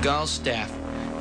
Gallstaff,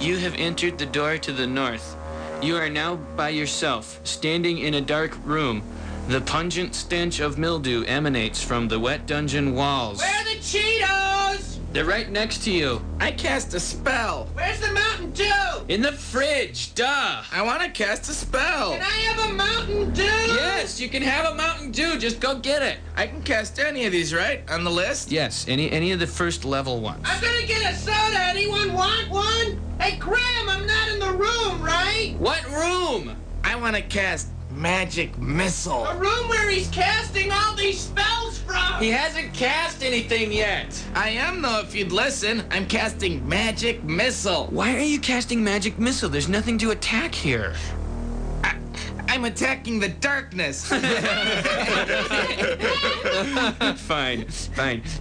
you have entered the door to the north. You are now by yourself, standing in a dark room. The pungent stench of mildew emanates from the wet dungeon walls. Where are the Cheetos? They're right next to you. I cast a spell. Where's the Mountain Dew? In the fridge, duh. I want to cast a spell. Can I have a Mountain Dew? Yes, you can have a Mountain Dew. Just go get it. I can cast any of these, right? On the list? Yes, any of the first level ones. I'm gonna get a soda. Anyone want one? Hey, Graham, I'm not in the room, right? What room? I want to cast Magic Missile. A room where he's casting all these spells from. He hasn't cast anything yet. I am, though, if you'd listen. I'm casting Magic Missile. Why are you casting Magic Missile? There's nothing to attack here. I'm attacking the darkness. Fine.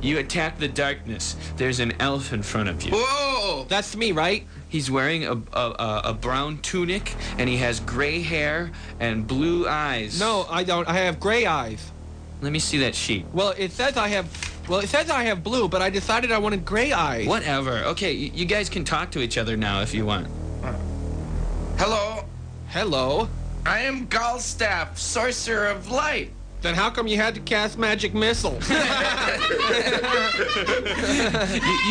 You attack the darkness. There's an elf in front of you. Whoa! That's me, right? He's wearing a brown tunic, and he has gray hair and blue eyes. No, I don't. I have gray eyes. Let me see that sheet. Well, it says I have blue, but I decided I wanted gray eyes. Whatever. Okay, you guys can talk to each other now if you want. Hello. Hello. I am Gallstaff, Sorcerer of Light. Then how come you had to cast Magic Missile?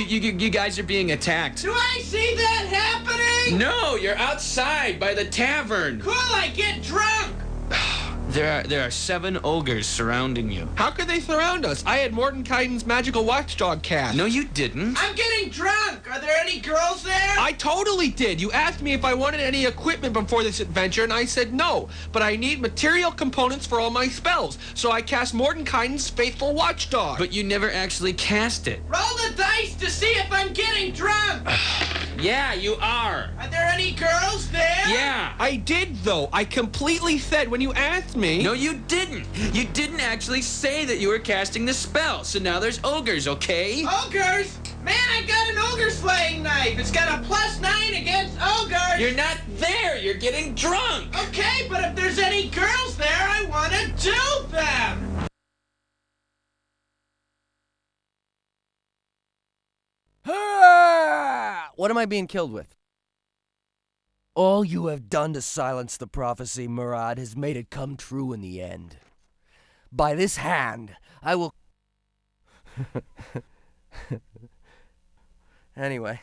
You guys are being attacked. Do I see that happening? No, you're outside by the tavern. Cool, I get drunk. There are 7 ogres surrounding you. How could they surround us? I had Mordenkainen's magical watchdog cast. No, you didn't. I'm getting drunk. Are there any girls there? I totally did. You asked me if I wanted any equipment before this adventure, and I said no. But I need material components for all my spells, so I cast Mordenkainen's faithful watchdog. But you never actually cast it. Roll the dice to see if I'm getting drunk. Yeah, you are. Are there any girls there? Yeah. I did, though. I completely said when you asked me. No, you didn't. You didn't actually say that you were casting the spell, so now there's ogres, okay? Ogres? Man, I got an ogre slaying knife. It's got a +9 against ogres. You're not there. You're getting drunk. Okay, but if there's any girls there, I want to do them. What am I being killed with? All you have done to silence the prophecy, Murad, has made it come true in the end. By this hand, I will... Anyway.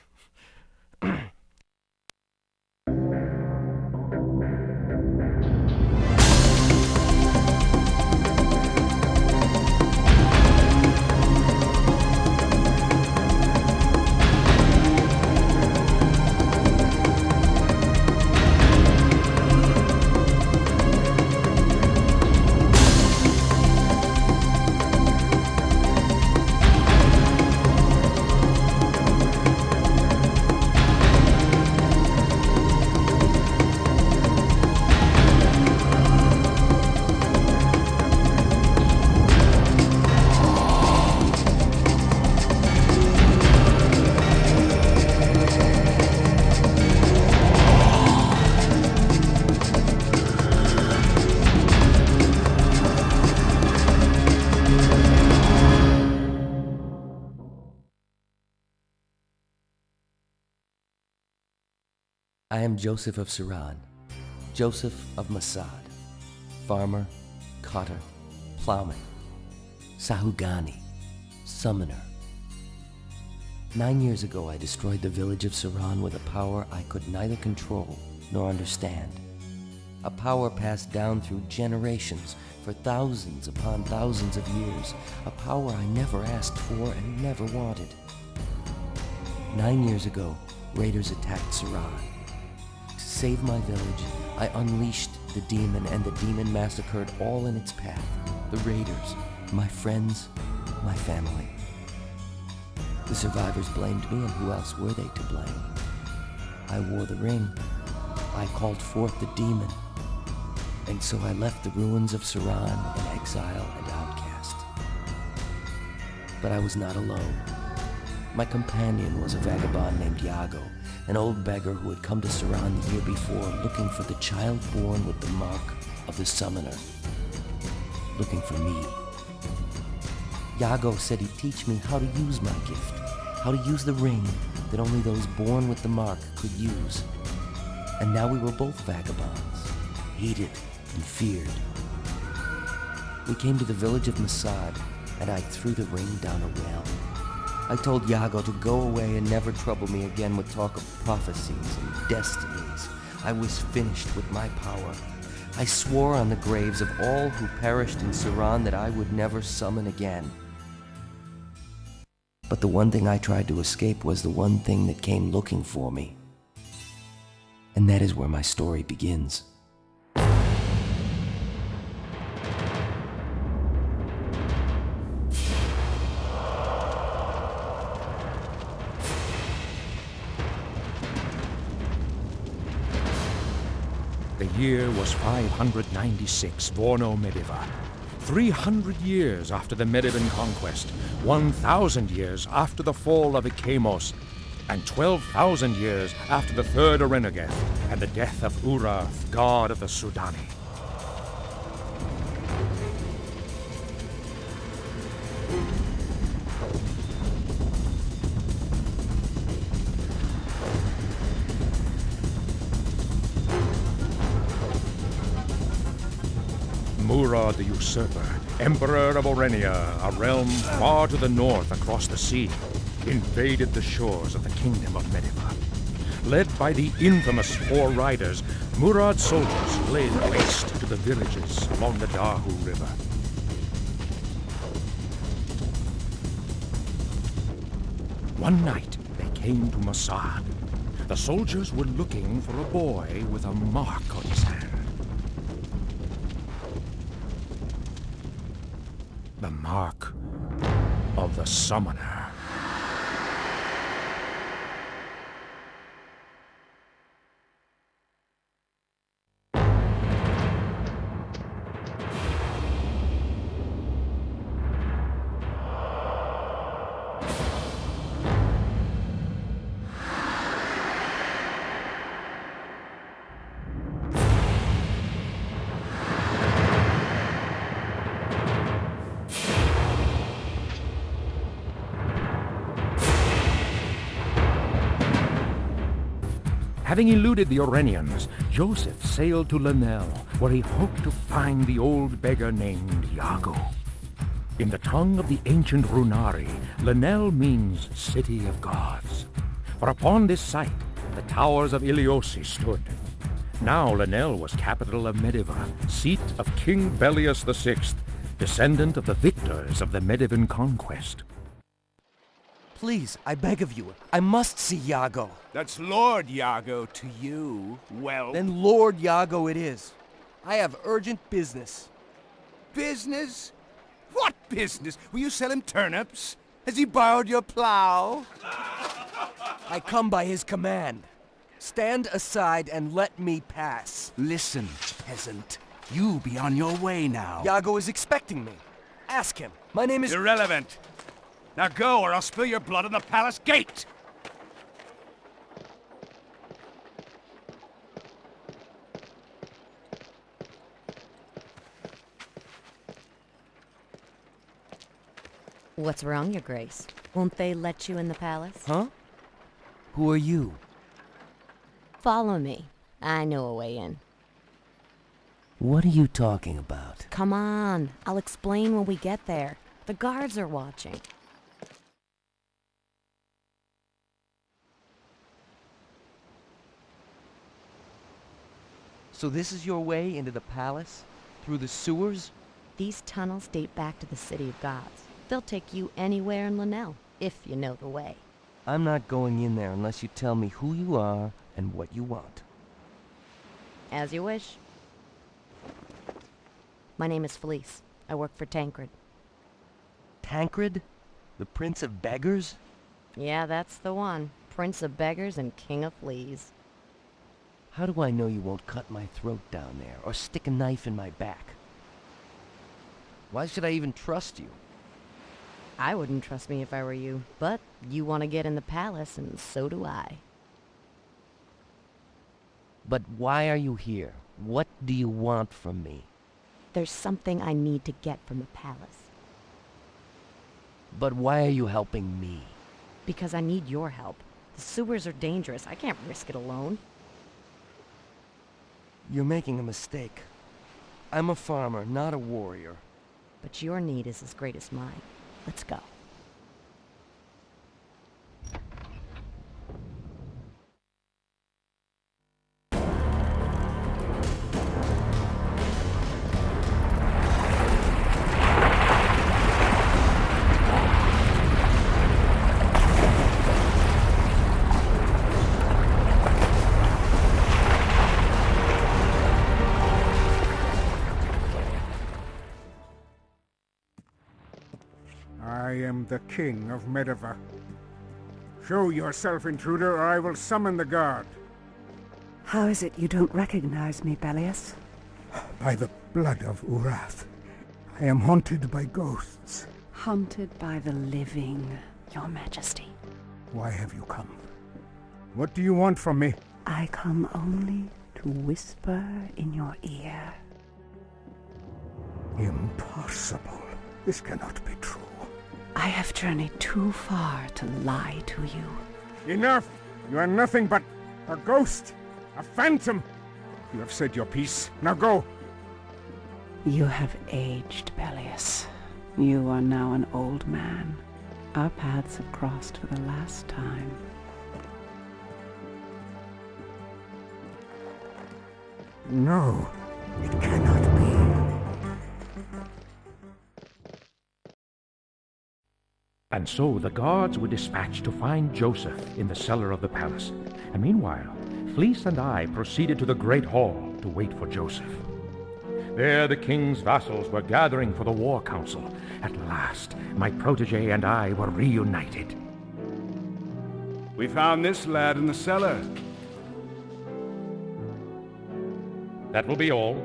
I am Joseph of Suran, Joseph of Masad, farmer, cotter, plowman, Sahugani, summoner. 9 years ago I destroyed the village of Suran with a power I could neither control nor understand. A power passed down through generations for thousands upon thousands of years. A power I never asked for and never wanted. 9 years ago, raiders attacked Suran. To save my village, I unleashed the demon, and the demon massacred all in its path. The raiders, my friends, my family. The survivors blamed me, and who else were they to blame? I wore the ring. I called forth the demon. And so I left the ruins of Suran in exile and outcast. But I was not alone. My companion was a vagabond named Yago, an old beggar who had come to Suran the year before looking for the child born with the mark of the summoner. Looking for me. Yago said he'd teach me how to use my gift, how to use the ring that only those born with the mark could use. And now we were both vagabonds, hated and feared. We came to the village of Masad, and I threw the ring down a well. I told Yago to go away and never trouble me again with talk of prophecies and destinies. I was finished with my power. I swore on the graves of all who perished in Suran that I would never summon again. But the one thing I tried to escape was the one thing that came looking for me. And that is where my story begins. The year was 596 Vorno Mediva. 300 years after the Medivan conquest, 1,000 years after the fall of Ikemos, and 12,000 years after the Third Arenegeth and the death of Urath, god of the Sudani. Murad the Usurper, Emperor of Orenia, a realm far to the north across the sea, invaded the shores of the Kingdom of Mediva. Led by the infamous Four Riders, Murad's soldiers laid waste to the villages along the Dahu River. One night, they came to Masad. The soldiers were looking for a boy with a mark on his hand. The mark of the Summoner. Having eluded the Orenians, Joseph sailed to Lanel, where he hoped to find the old beggar named Yago. In the tongue of the ancient Runari, Lanel means City of Gods. For upon this site, the towers of Iliosi stood. Now Lanel was capital of Mediva, seat of King Belius VI, descendant of the victors of the Medivan conquest. Please, I beg of you, I must see Yago. That's Lord Yago to you. Well, Then Lord Yago it is. I have urgent business. business? What business? Will you sell him turnips? Has he borrowed your plow? I come by his command. Stand aside and let me pass. Listen, peasant. You be on your way now. Yago is expecting me. Ask him. My name is... Irrelevant. Now go, or I'll spill your blood on the palace gate! What's wrong, Your Grace? Won't they let you in the palace? Huh? Who are you? Follow me. I know a way in. What are you talking about? Come on. I'll explain when we get there. The guards are watching. So this is your way into the palace? Through the sewers? These tunnels date back to the City of Gods. They'll take you anywhere in Lanel, if you know the way. I'm not going in there unless you tell me who you are and what you want. As you wish. My name is Flece. I work for Tancred. Tancred? The Prince of Beggars? Yeah, that's the one. Prince of Beggars and King of Fleas. How do I know you won't cut my throat down there or stick a knife in my back? Why should I even trust you? I wouldn't trust me if I were you, but you want to get in the palace, and so do I. But why are you here? What do you want from me? There's something I need to get from the palace. But why are you helping me? Because I need your help. The sewers are dangerous. I can't risk it alone. You're making a mistake. I'm a farmer, not a warrior. But your need is as great as mine. Let's go. I am the king of Medivh. Show yourself, intruder, or I will summon the guard. How is it you don't recognize me, Bellius? By the blood of Urath, I am haunted by ghosts. Haunted by the living, Your Majesty. Why have you come? What do you want from me? I come only to whisper in your ear. Impossible. This cannot be true. I have journeyed too far to lie to you. Enough! You are nothing but a ghost, a phantom. You have said your piece. Now go! You have aged, Bellius. You are now an old man. Our paths have crossed for the last time. No, it cannot be. And so the guards were dispatched to find Joseph in the cellar of the palace. And meanwhile, Flece and I proceeded to the great hall to wait for Joseph. There the king's vassals were gathering for the war council. At last, my protege and I were reunited. We found this lad in the cellar. That will be all.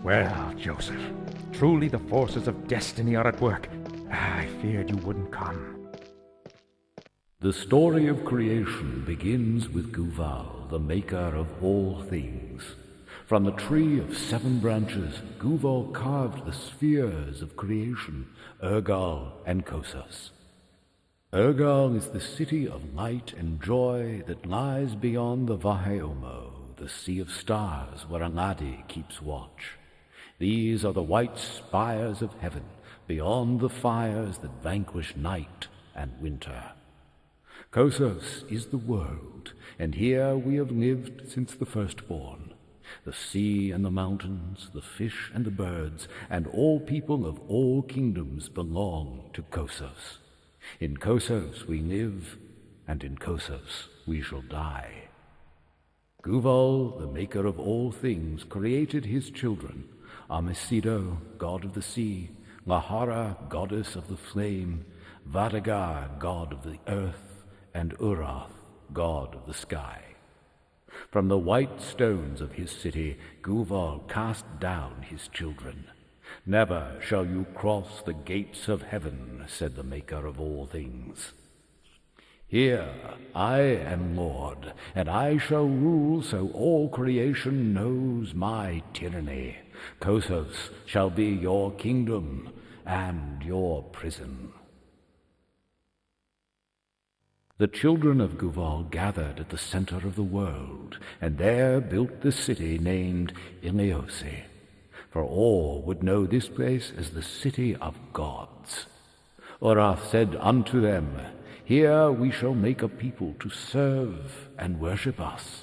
Well, Joseph, truly the forces of destiny are at work. I feared you wouldn't come. The story of creation begins with Guval, the maker of all things. From the tree of 7 branches, Guval carved the spheres of creation, Urgal and Kosas. Urgal is the city of light and joy that lies beyond the Vaheomo, the sea of stars where Angadi keeps watch. These are the white spires of heaven, beyond the fires that vanquish night and winter. Kosas is the world, and here we have lived since the firstborn. The sea and the mountains, the fish and the birds, and all people of all kingdoms belong to Kosas. In Kosas we live, and in Kosas we shall die. Guval, the maker of all things, created his children, Amesido, god of the sea, Lahara, goddess of the flame, Vadagar, god of the earth, and Urath, god of the sky. From the white stones of his city, Guval cast down his children. Never shall you cross the gates of heaven, said the maker of all things. Here I am Lord, and I shall rule so all creation knows my tyranny. Kosas shall be your kingdom and your prison. The children of Guval gathered at the center of the world, and there built the city named Iliose, for all would know this place as the city of gods. Urath said unto them, Here we shall make a people to serve and worship us.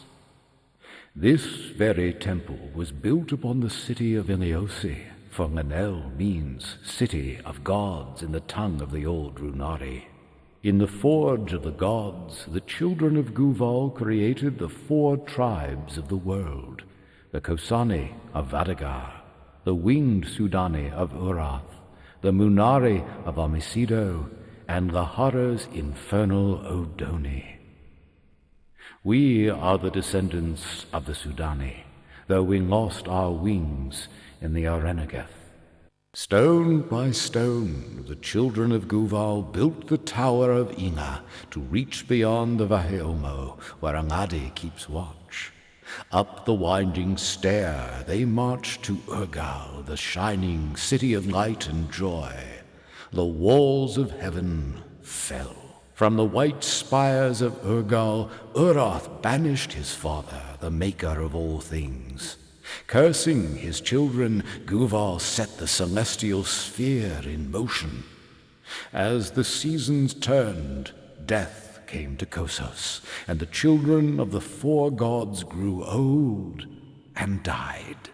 This very temple was built upon the city of Iliose, for Lanel means city of gods in the tongue of the old Runari. In the forge of the gods, the children of Guval created the 4 tribes of the world, the Kosani of Vadagar, the winged Sudani of Urath, the Munari of Amesido, and Lahara's infernal Odoni. We are the descendants of the Sudani, though we lost our wings in the Arenageth. Stone by stone, the children of Guval built the Tower of Ina to reach beyond the Vaheomo, where Angadi keeps watch. Up the winding stair they marched to Urgal, the shining city of light and joy. The walls of heaven fell. From the white spires of Urgal, Urath banished his father, the maker of all things. Cursing his children, Guval set the celestial sphere in motion. As the seasons turned, death came to Kossos, and the children of the four gods grew old and died.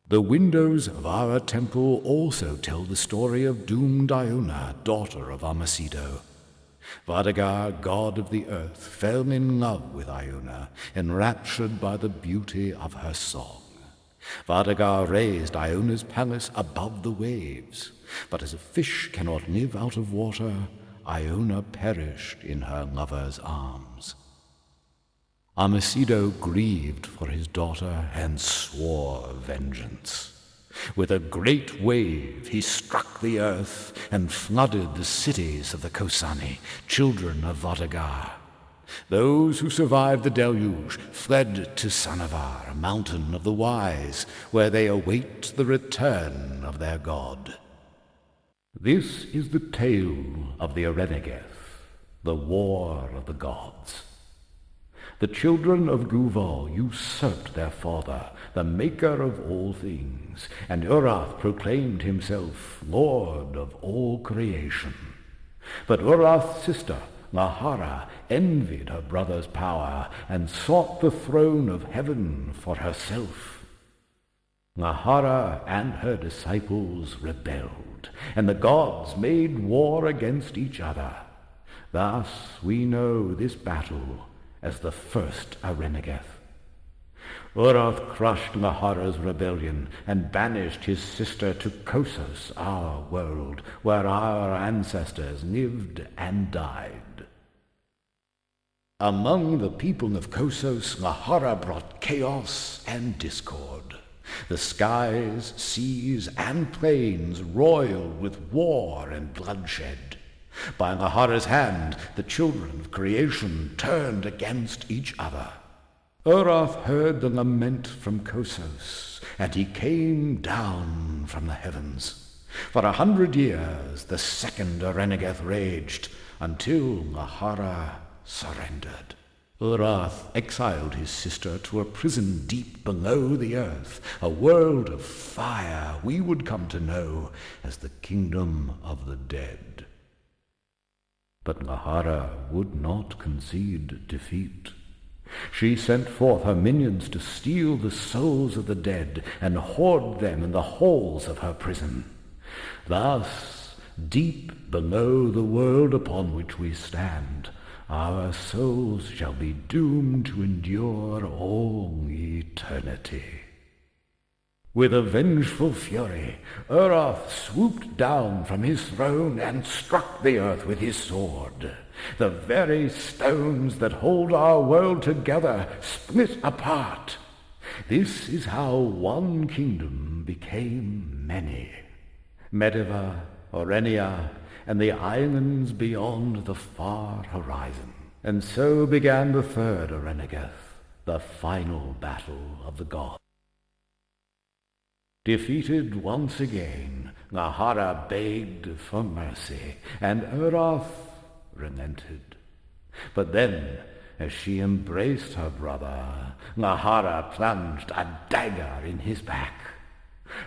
The windows of our temple also tell the story of doomed Iona, daughter of Amasido. Vadagar, god of the earth, fell in love with Iona, enraptured by the beauty of her song. Vadagar raised Iona's palace above the waves, but as a fish cannot live out of water, Iona perished in her lover's arms. Amasido grieved for his daughter and swore vengeance. With a great wave he struck the earth and flooded the cities of the Kosani, children of Vadagar. Those who survived the deluge fled to Sanavar, mountain of the wise, where they await the return of their god. This is the tale of the Arenegeth, the war of the gods. The children of Guval usurped their father, the maker of all things, and Urath proclaimed himself lord of all creation. But Urath's sister, Nahara, envied her brother's power and sought the throne of heaven for herself. Nahara and her disciples rebelled, and the gods made war against each other. Thus we know this battle as the first Arenegeth. Urath crushed Nahara's rebellion and banished his sister to Kossos, our world, where our ancestors lived and died. Among the people of Kossos, Nahara brought chaos and discord. The skies, seas, and plains roiled with war and bloodshed. By Nahara's hand, the children of creation turned against each other. Urath heard the lament from Kossos, and he came down from the heavens. For 100 years, the second Arenegeth raged, until Nahara surrendered. Urath exiled his sister to a prison deep below the earth, a world of fire we would come to know as the kingdom of the dead. But Nahara would not concede defeat. She sent forth her minions to steal the souls of the dead and hoard them in the halls of her prison. Thus, deep below the world upon which we stand, our souls shall be doomed to endure all eternity. With a vengeful fury, Urath swooped down from his throne and struck the earth with his sword. The very stones that hold our world together split apart. This is how one kingdom became many. Medivh, Orenia, and the islands beyond the far horizon. And so began the third Arenegeth, the final battle of the gods. Defeated once again, Nahara begged for mercy, and Urath relented. But then, as she embraced her brother, Nahara plunged a dagger in his back.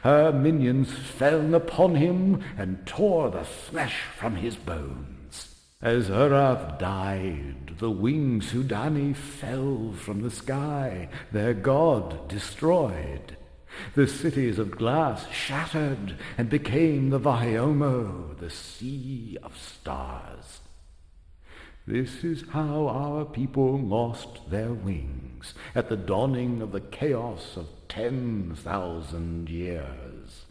Her minions fell upon him and tore the flesh from his bones. As Urath died, the winged Sudani fell from the sky, their god destroyed. The cities of glass shattered and became the Vahiomo, the sea of stars. This is how our people lost their wings at the dawning of the chaos of 10,000 years.